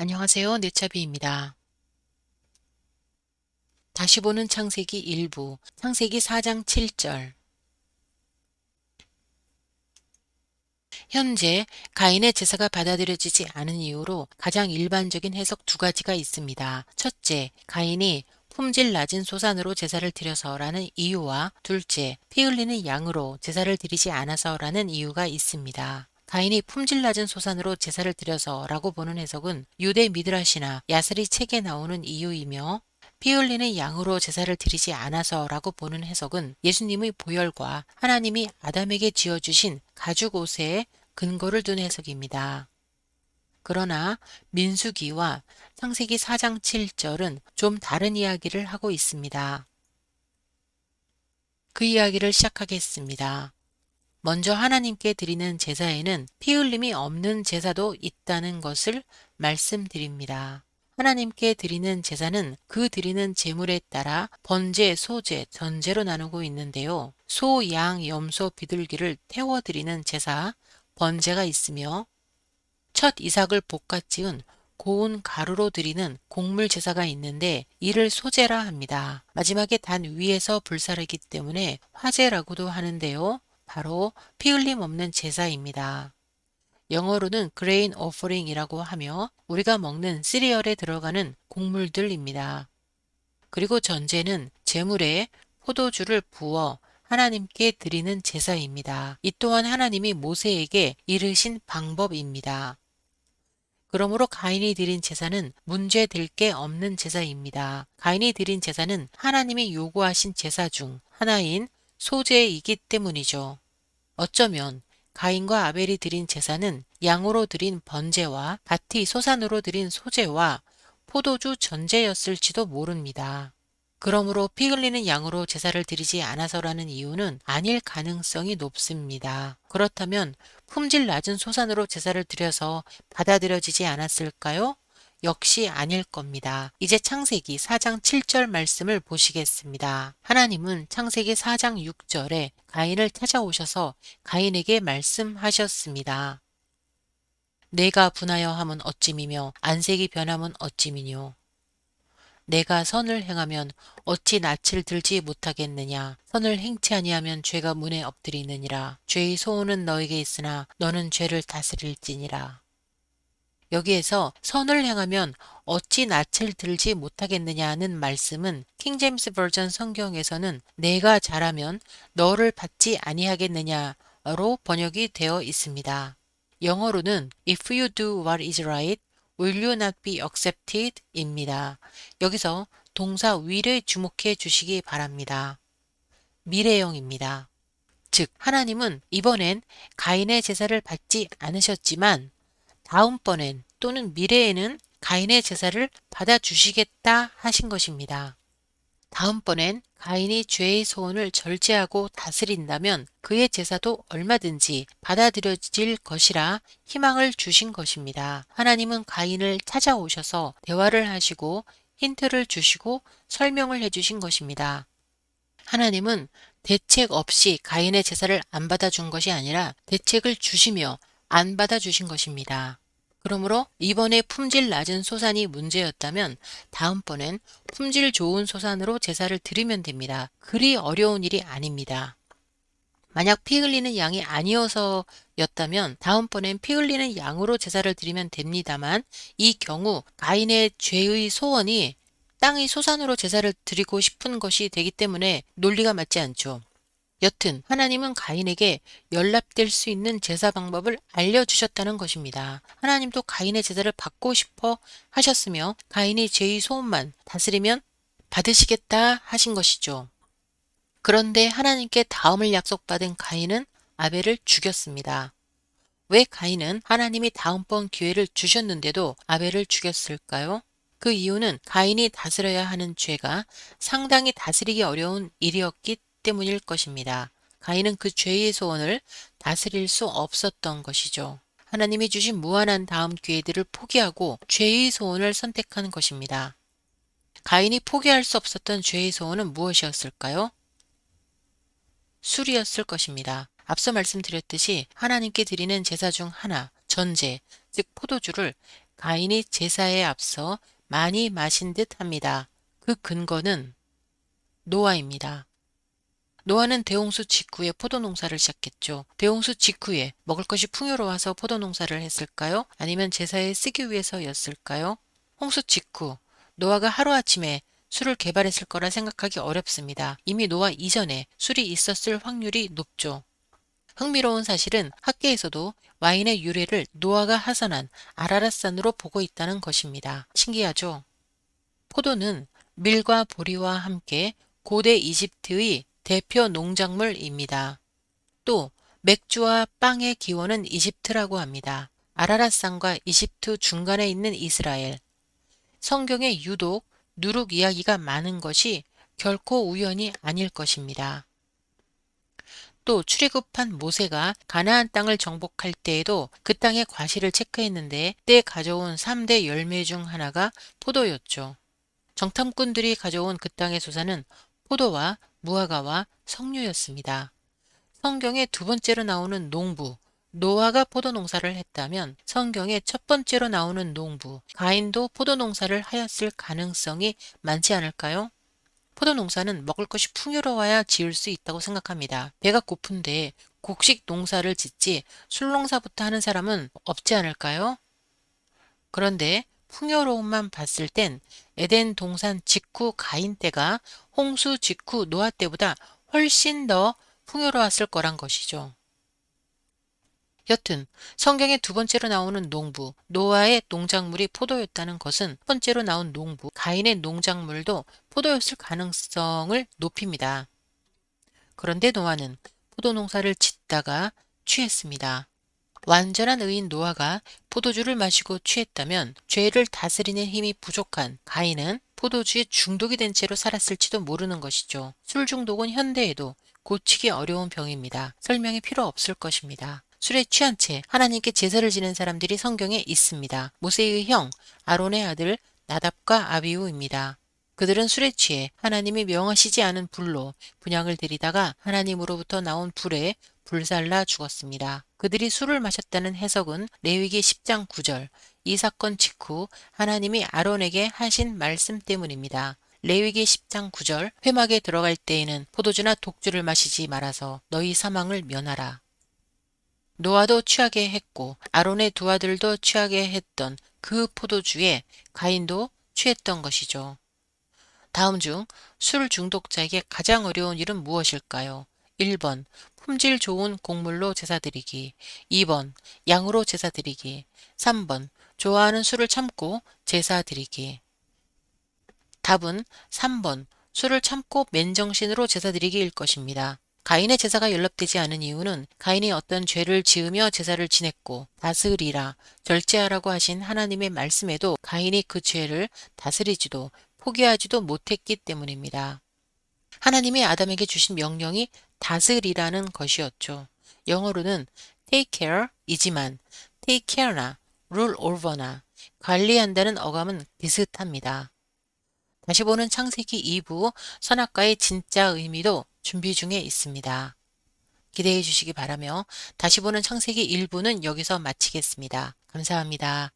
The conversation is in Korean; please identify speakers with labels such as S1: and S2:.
S1: 안녕하세요. 네차비입니다. 다시 보는 창세기 일부, 창세기 4장 7절. 현재 가인의 제사가 받아들여지지 않은 이유로 가장 일반적인 해석 두 가지가 있습니다. 첫째, 가인이 품질 낮은 소산으로 제사를 드려서라는 이유와 둘째, 피 흘리는 양으로 제사를 드리지 않아서라는 이유가 있습니다. 가인이 품질 낮은 소산으로 제사를 드려서라고 보는 해석은 유대 미드라시나 야스리 책에 나오는 이유이며, 피 흘리는 양으로 제사를 드리지 않아서라고 보는 해석은 예수님의 보혈과 하나님이 아담에게 지어주신 가죽 옷에 근거를 둔 해석입니다. 그러나 민수기와 창세기 4장 7절은 좀 다른 이야기를 하고 있습니다. 그 이야기를 시작하겠습니다. 먼저 하나님께 드리는 제사에는 피 흘림이 없는 제사도 있다는 것을 말씀드립니다. 하나님께 드리는 제사는 그 드리는 제물에 따라 번제, 소제, 전제로 나누고 있는데요. 소, 양, 염소, 비둘기를 태워드리는 제사, 번제가 있으며, 첫 이삭을 볶아 지은 고운 가루로 드리는 곡물 제사가 있는데 이를 소제라 합니다. 마지막에 단 위에서 불사르기 때문에 화제라고도 하는데요. 바로 피 흘림 없는 제사입니다. 영어로는 grain offering이라고 하며 우리가 먹는 시리얼에 들어가는 곡물들입니다. 그리고 전제는 제물에 포도주를 부어 하나님께 드리는 제사입니다. 이 또한 하나님이 모세에게 이르신 방법입니다. 그러므로 가인이 드린 제사는 문제될 게 없는 제사입니다. 가인이 드린 제사는 하나님이 요구하신 제사 중 하나인 소제이기 때문이죠. 어쩌면 가인과 아벨이 드린 제사는 양으로 드린 번제와 밭이 소산으로 드린 소제와 포도주 전제였을지도 모릅니다. 그러므로 피 흘리는 양으로 제사를 드리지 않아서라는 이유는 아닐 가능성이 높습니다. 그렇다면 품질 낮은 소산으로 제사를 드려서 받아들여지지 않았을까요? 역시 아닐 겁니다. 이제 창세기 4장 7절 말씀을 보시겠습니다. 하나님은 창세기 4장 6절에 가인을 찾아오셔서 가인에게 말씀하셨습니다. 내가 분하여 함은 어찌미며 안색이 변함은 어찌미뇨. 내가 선을 행하면 어찌 낯을 들지 못하겠느냐. 선을 행치 아니하면 죄가 문에 엎드리느니라. 죄의 소원은 너에게 있으나 너는 죄를 다스릴지니라. 여기에서 선을 행하면 어찌 낯을 들지 못하겠느냐는 말씀은 킹제임스 버전 성경에서는 내가 잘하면 너를 받지 아니하겠느냐로 번역이 되어 있습니다. 영어로는 If you do what is right, will you not be accepted? 입니다. 여기서 동사 will에 주목해 주시기 바랍니다. 미래형입니다. 즉 하나님은 이번엔 가인의 제사를 받지 않으셨지만 다음번엔 또는 미래에는 가인의 제사를 받아주시겠다 하신 것입니다. 다음번엔 가인이 죄의 소원을 절제하고 다스린다면 그의 제사도 얼마든지 받아들여질 것이라 희망을 주신 것입니다. 하나님은 가인을 찾아오셔서 대화를 하시고 힌트를 주시고 설명을 해주신 것입니다. 하나님은 대책 없이 가인의 제사를 안 받아준 것이 아니라 대책을 주시며 안 받아주신 것입니다. 그러므로 이번에 품질 낮은 소산이 문제였다면 다음번엔 품질 좋은 소산으로 제사를 드리면 됩니다. 그리 어려운 일이 아닙니다. 만약 피 흘리는 양이 아니어서였다면 다음번엔 피 흘리는 양으로 제사를 드리면 됩니다만 이 경우 가인의 죄의 소원이 땅의 소산으로 제사를 드리고 싶은 것이 되기 때문에 논리가 맞지 않죠. 여튼 하나님은 가인에게 연락될 수 있는 제사 방법을 알려주셨다는 것입니다. 하나님도 가인의 제사를 받고 싶어 하셨으며 가인이 죄의 소원만 다스리면 받으시겠다 하신 것이죠. 그런데 하나님께 다음을 약속받은 가인은 아벨을 죽였습니다. 왜 가인은 하나님이 다음번 기회를 주셨는데도 아벨을 죽였을까요? 그 이유는 가인이 다스려야 하는 죄가 상당히 다스리기 어려운 일이었기 때문일 것입니다. 가인은 그 죄의 소원을 다스릴 수 없었던 것이죠. 하나님이 주신 무한한 다음 기회들을 포기하고 죄의 소원을 선택한 것입니다. 가인이 포기할 수 없었던 죄의 소원은 무엇이었을까요? 술이었을 것입니다. 앞서 말씀드렸듯이 하나님께 드리는 제사 중 하나, 전제, 즉 포도주를 가인이 제사에 앞서 많이 마신 듯 합니다. 그 근거는 노아입니다. 노아는 대홍수 직후에 포도 농사를 시작했죠. 대홍수 직후에 먹을 것이 풍요로워서 포도 농사를 했을까요? 아니면 제사에 쓰기 위해서였을까요? 홍수 직후, 노아가 하루아침에 술을 개발했을 거라 생각하기 어렵습니다. 이미 노아 이전에 술이 있었을 확률이 높죠. 흥미로운 사실은 학계에서도 와인의 유래를 노아가 하산한 아라랏산으로 보고 있다는 것입니다. 신기하죠? 포도는 밀과 보리와 함께 고대 이집트의 대표 농작물입니다. 또 맥주와 빵의 기원은 이집트라고 합니다. 아라랏산과 이집트 중간에 있는 이스라엘. 성경에 유독 누룩 이야기가 많은 것이 결코 우연이 아닐 것입니다. 또 출애굽한 모세가 가나안 땅을 정복할 때에도 그 땅의 과실을 체크했는데 때 가져온 3대 열매 중 하나가 포도였죠. 정탐꾼들이 가져온 그 땅의 소산은 포도와 무화과와 석류였습니다. 성경에 두 번째로 나오는 농부, 노아가 포도 농사를 했다면 성경에 첫 번째로 나오는 농부, 가인도 포도 농사를 하였을 가능성이 많지 않을까요? 포도 농사는 먹을 것이 풍요로워야 지을 수 있다고 생각합니다. 배가 고픈데 곡식 농사를 짓지 술 농사부터 하는 사람은 없지 않을까요? 그런데 풍요로움만 봤을 땐 에덴 동산 직후 가인 때가 홍수 직후 노아 때보다 훨씬 더 풍요로웠을 거란 것이죠. 여튼 성경에 두 번째로 나오는 농부, 노아의 농작물이 포도였다는 것은 첫 번째로 나온 농부, 가인의 농작물도 포도였을 가능성을 높입니다. 그런데 노아는 포도 농사를 짓다가 취했습니다. 완전한 의인 노아가 포도주를 마시고 취했다면 죄를 다스리는 힘이 부족한 가인은 포도주에 중독이 된 채로 살았을지도 모르는 것이죠. 술 중독은 현대에도 고치기 어려운 병입니다. 설명이 필요 없을 것입니다. 술에 취한 채 하나님께 제사를 지는 사람들이 성경에 있습니다. 모세의 형 아론의 아들 나답과 아비후입니다. 그들은 술에 취해 하나님이 명하시지 않은 불로 분향을 들이다가 하나님으로부터 나온 불에 불살라 죽었습니다. 그들이 술을 마셨다는 해석은 레위기 10장 9절, 이 사건 직후 하나님이 아론에게 하신 말씀 때문입니다. 레위기 10장 9절, 회막에 들어갈 때에는 포도주나 독주를 마시지 말아서 너희 사망을 면하라. 노아도 취하게 했고 아론의 두 아들도 취하게 했던 그 포도주에 가인도 취했던 것이죠. 다음 중 술 중독자에게 가장 어려운 일은 무엇일까요? 1번 품질 좋은 곡물로 제사드리기, 2번 양으로 제사드리기, 3번 좋아하는 술을 참고 제사드리기. 답은 3번 술을 참고 맨정신으로 제사드리기일 것입니다. 가인의 제사가 연락되지 않은 이유는 가인이 어떤 죄를 지으며 제사를 지냈고 다스리라, 절제하라고 하신 하나님의 말씀에도 가인이 그 죄를 다스리지도 포기하지도 못했기 때문입니다. 하나님이 아담에게 주신 명령이 다스리라는 것이었죠. 영어로는 take care 이지만 take care나 rule over나 관리한다는 어감은 비슷합니다. 다시 보는 창세기 2부 선악과의 진짜 의미도 준비 중에 있습니다. 기대해 주시기 바라며 다시 보는 창세기 1부는 여기서 마치겠습니다. 감사합니다.